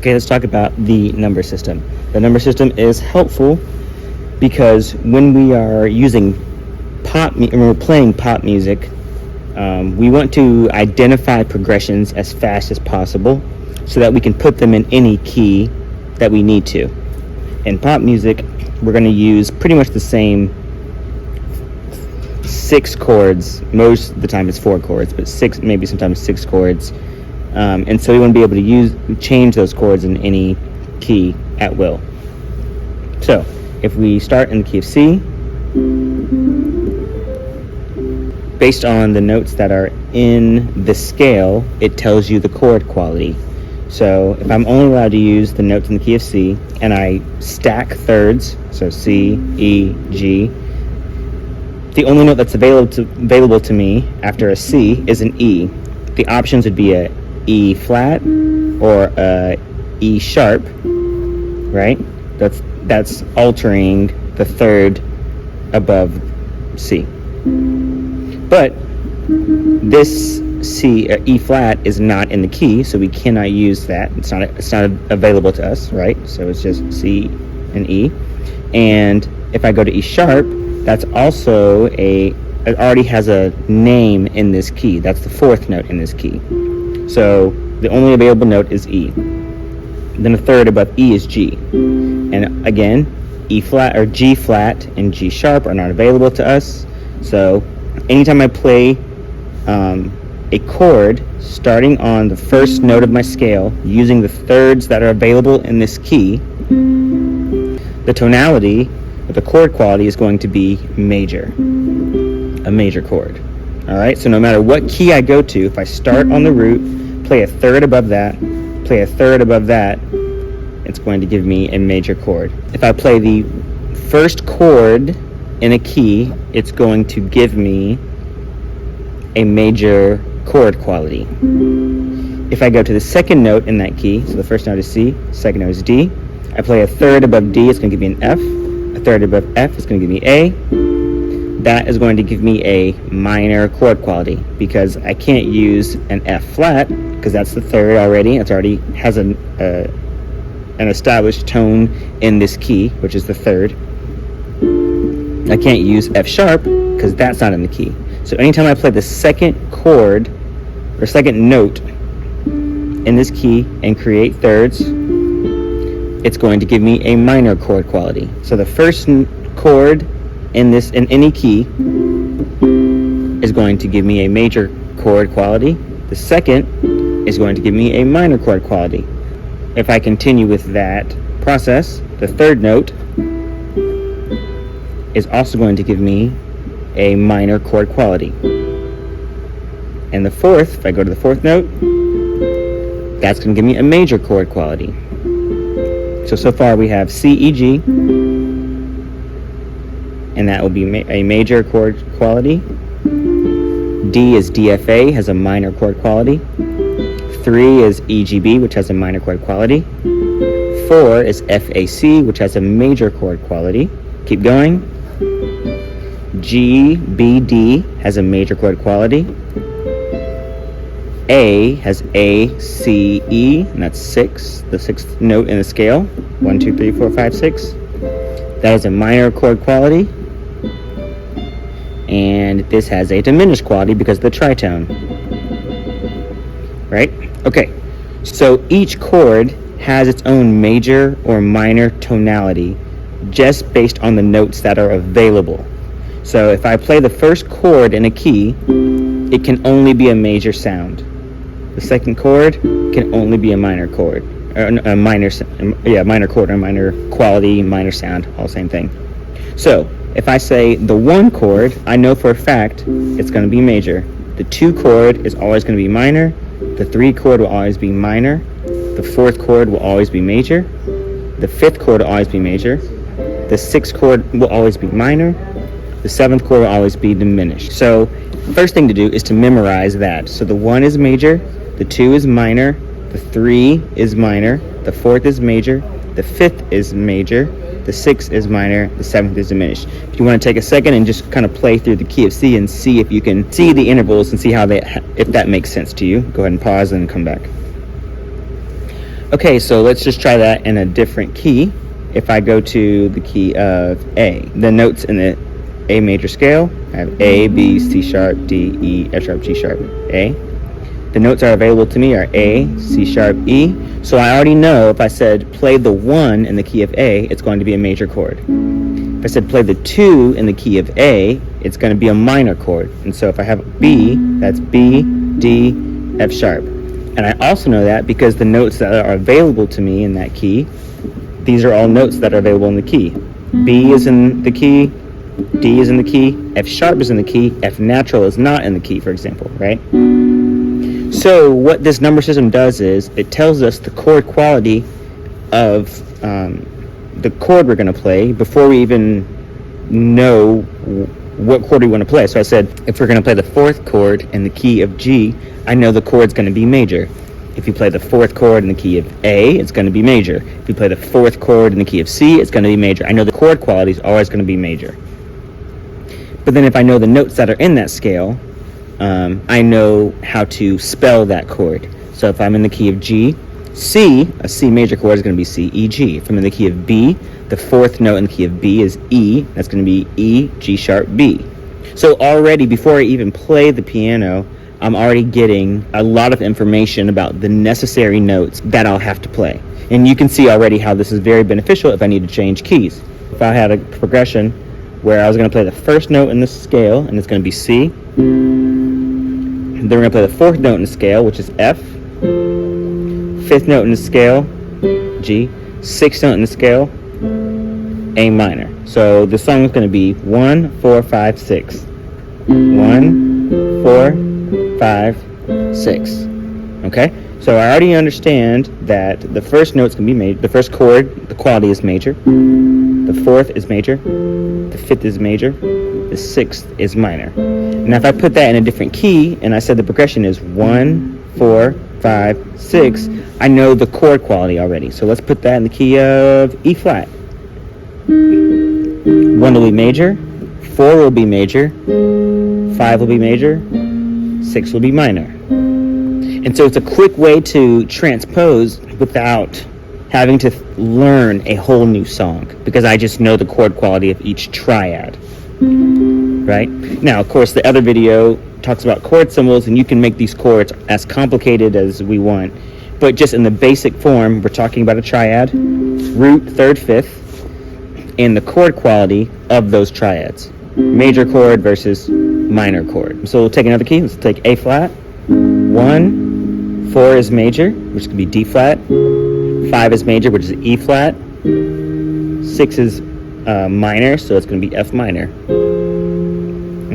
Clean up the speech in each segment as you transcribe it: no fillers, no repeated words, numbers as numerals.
Okay, let's talk about the number system. The number system is helpful because when we are using when we're playing pop music, we want to identify progressions as fast as possible so that we can put them in any key that we need to. In pop music, we're going to use pretty much the same 6 chords. Most of the time it's 4 chords, but 6, maybe sometimes 6 chords. And so we want to be able to change those chords in any key at will. So if we start in the key of C, based on the notes that are in the scale, it tells you the chord quality. So if I'm only allowed to use the notes in the key of C, and I stack thirds, so C, E, G, the only note that's available to me after a C is an E. The options would be a E flat or a E sharp, right? That's altering the third above C. But this E flat is not in the key, so we cannot use that. It's not available to us, right? So it's just C and E. And if I go to E sharp, that's also it already has a name in this key. That's the 4th note in this key. So the only available note is E. Then a third above E is G. And again, E flat or G flat and G sharp are not available to us. So anytime I play a chord starting on the first note of my scale using the thirds that are available in this key, the tonality or the chord quality is going to be major, a major chord. All right, so no matter what key I go to, if I start on the root, play a third above that, play a third above that, it's going to give me a major chord. If I play the first chord in a key, it's going to give me a major chord quality. If I go to the second note in that key, so the first note is C, second note is D, I play a third above D, it's going to give me an F, a third above F, it's going to give me A. That is going to give me a minor chord quality because I can't use an F flat because that's the third already. It already has an established tone in this key, which is the third. I can't use F sharp because that's not in the key. So anytime I play the second chord or second note in this key and create thirds, it's going to give me a minor chord quality. So the first chord in any key is going to give me a major chord quality. The second is going to give me a minor chord quality. If I continue with that process, the third note is also going to give me a minor chord quality. And the fourth, if I go to the fourth note, that's going to give me a major chord quality. So far we have C, E, G, and that will be a major chord quality. D is DFA, has a minor chord quality. 3 is EGB, which has a minor chord quality. 4 is FAC, which has a major chord quality. Keep going. GBD has a major chord quality. A has ACE, and that's 6, the 6th note in the scale. 1, 2, 3, 4, 5, 6. That is a minor chord quality. And this has a diminished quality because of the tritone. Right? Okay. So each chord has its own major or minor tonality just based on the notes that are available. So if I play the first chord in a key, it can only be a major sound. The second chord can only be a minor chord. Or a minor chord or minor quality, minor sound, all the same thing. So if I say the 1 chord, I know for a fact it's going to be major. The 2 chord is always going to be minor. The 3 chord will always be minor. The 4th chord will always be major. The 5th chord will always be major. The 6th chord will always be minor. The 7th chord will always be diminished. So first thing to do is to memorize that. So the 1 is major, the 2 is minor, the 3 is minor, the 4th is major, the 5th is major, the 6th is minor, the 7th is diminished. If you want to take a second and just kind of play through the key of C and see if you can see the intervals and see if that makes sense to you, go ahead and pause and come back. Okay, so let's just try that in a different key. If I go to the key of A, the notes in the A major scale, I have A, B, C sharp, D, E, F sharp, G sharp, A. The notes are available to me are A, C sharp, E. So I already know if I said play the 1 in the key of A, it's going to be a major chord. If I said play the 2 in the key of A, it's going to be a minor chord. And so if I have B, that's B, D, F sharp. And I also know that because the notes that are available to me in that key, these are all notes that are available in the key. B is in the key, D is in the key, F sharp is in the key, F natural is not in the key, for example, right? So what this number system does is it tells us the chord quality of the chord we're going to play before we even know what chord we want to play. So I said, if we're going to play the 4th chord in the key of G, I know the chord's going to be major. If you play the 4th chord in the key of A, it's going to be major. If you play the 4th chord in the key of C, it's going to be major. I know the chord quality is always going to be major. But then if I know the notes that are in that scale, I know how to spell that chord. So if I'm in the key of G, C, a C major chord is going to be C, E, G. If I'm in the key of B, the 4th note in the key of B is E. That's going to be E, G sharp, B. So already, before I even play the piano, I'm already getting a lot of information about the necessary notes that I'll have to play. And you can see already how this is very beneficial if I need to change keys. If I had a progression where I was going to play the 1st note in the scale, and it's going to be C. Then we're going to play the 4th note in the scale, which is F. 5th note in the scale, G. 6th note in the scale, A minor. So the song is going to be 1, 4, 5, 6. 1, 4, 5, 6. Okay? So I already understand that the first note's going to be major. The first chord, the quality is major. The 4th is major. The 5th is major. The 6th is minor. Now if I put that in a different key and I said the progression is 1, 4, 5, 6, I know the chord quality already. So let's put that in the key of E flat. 1 will be major, 4 will be major, 5 will be major, 6 will be minor. And so it's a quick way to transpose without having to learn a whole new song, because I just know the chord quality of each triad. Right? Now, of course, the other video talks about chord symbols, and you can make these chords as complicated as we want. But just in the basic form, we're talking about a triad, root, 3rd, 5th, and the chord quality of those triads. Major chord versus minor chord. So we'll take another key. Let's take A flat. 1, 4 is major, which could be D flat. 5 is major, which is E flat. 6 is minor, so it's going to be F minor.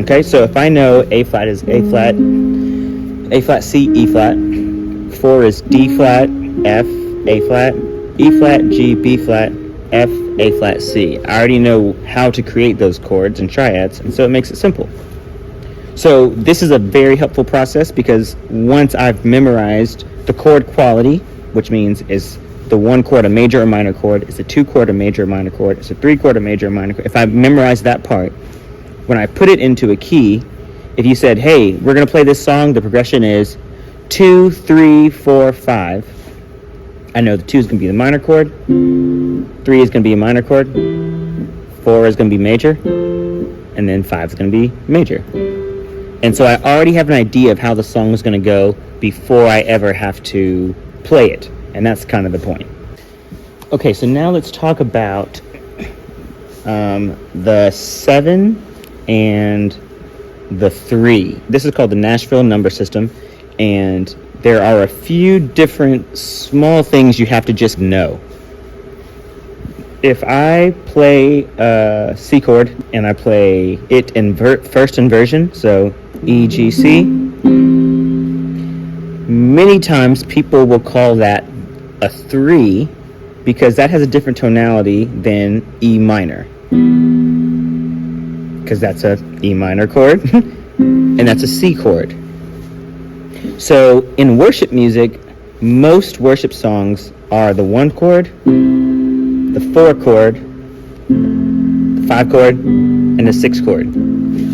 Okay, so if I know A flat is A flat, C, E flat. 4 is D flat, F, A flat, E flat, G, B flat, F, A flat, C. I already know how to create those chords and triads, and so it makes it simple. So this is a very helpful process, because once I've memorized the chord quality, which means is the 1 chord a major or minor chord, is the 2 chord a major or minor chord, is the 3 chord a major or minor chord. If I've memorized that part, when I put it into a key, if you said, hey, we're going to play this song, the progression is 2, 3, 4, 5. I know the 2 is going to be the minor chord, 3 is going to be a minor chord, 4 is going to be major, and then 5 is going to be major. And so I already have an idea of how the song is going to go before I ever have to play it. And that's kind of the point. Okay, so now let's talk about the 7 and the 3. This is called the Nashville number system, and there are a few different small things you have to just know. If I play a C chord and I play it in first inversion, so E, G, C, many times people will call that a 3 because that has a different tonality than E minor, because that's a E minor chord and that's a C chord. So in worship music, most worship songs are the 1 chord, the 4 chord, the 5 chord, and the 6 chord.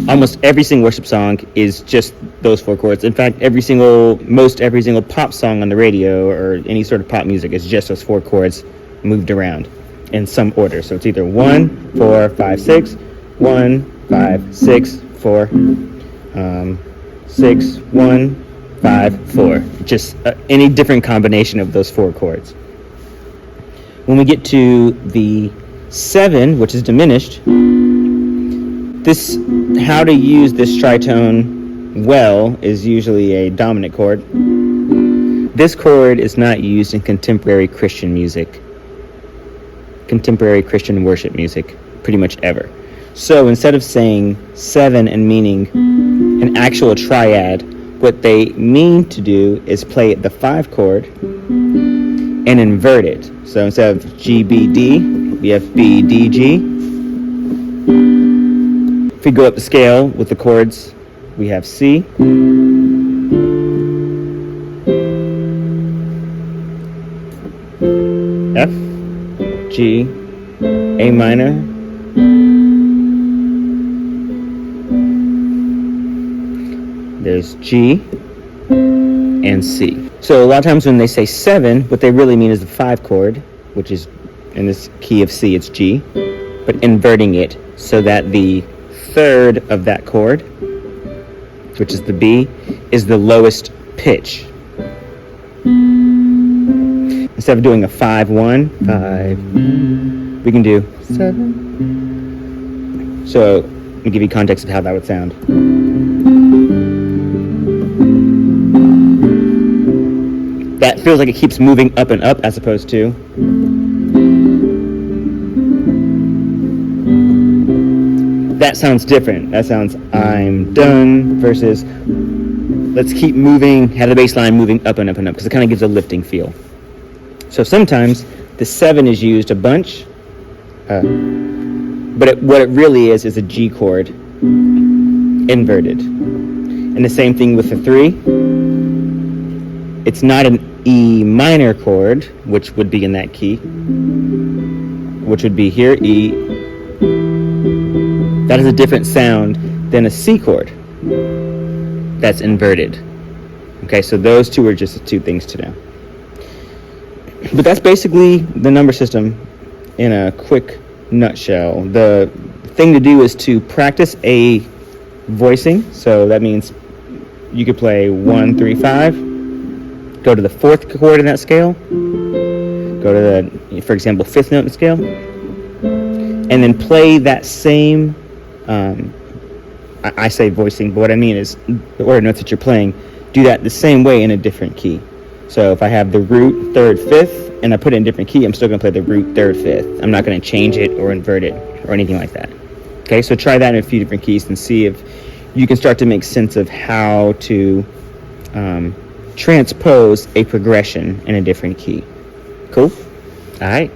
Almost every single worship song is just those 4 chords. In fact, every single pop song on the radio or any sort of pop music is just those 4 chords moved around in some order. So it's either 1, 4, 5, 6, 1, 5, 6, 4, 6, 1, 5, 4. Just any different combination of those 4 chords. When we get to the 7, which is diminished, how to use this tritone well is usually a dominant chord. This chord is not used in contemporary Christian music, contemporary Christian worship music, pretty much ever. So instead of saying 7 and meaning an actual triad, what they mean to do is play the 5 chord and invert it. So instead of G, B, D, we have B, D, G. If we go up the scale with the chords, we have C, F, G, A minor, there's G, and C. So a lot of times when they say 7, what they really mean is the 5 chord, which is in this key of C, it's G, but inverting it so that the 3rd of that chord, which is the B, is the lowest pitch. Instead of doing a 5-1, 5, we can do 7. So let me give you context of how that would sound. That feels like it keeps moving up and up as opposed to that sounds different. That sounds I'm done versus let's keep moving, have the bass line moving up and up and up because it kind of gives a lifting feel. So sometimes the 7 is used a bunch, but what it really is a G chord inverted. And the same thing with the 3. It's not an E minor chord, which would be in that key, which would be here, E. That is a different sound than a C chord that's inverted. Okay, so those two are just the 2 things to know. But that's basically the number system in a quick nutshell. The thing to do is to practice a voicing. So that means you could play 1, 3, 5, go to the 4th chord in that scale, go to the, for example, 5th note in the scale, and then play that same, I say voicing, but what I mean is the order of notes that you're playing, do that the same way in a different key. So if I have the root 3rd, 5th, and I put it in a different key, I'm still going to play the root 3rd, 5th. I'm not going to change it or invert it or anything like that. Okay, so try that in a few different keys and see if you can start to make sense of how to transpose a progression in a different key. Cool? All right.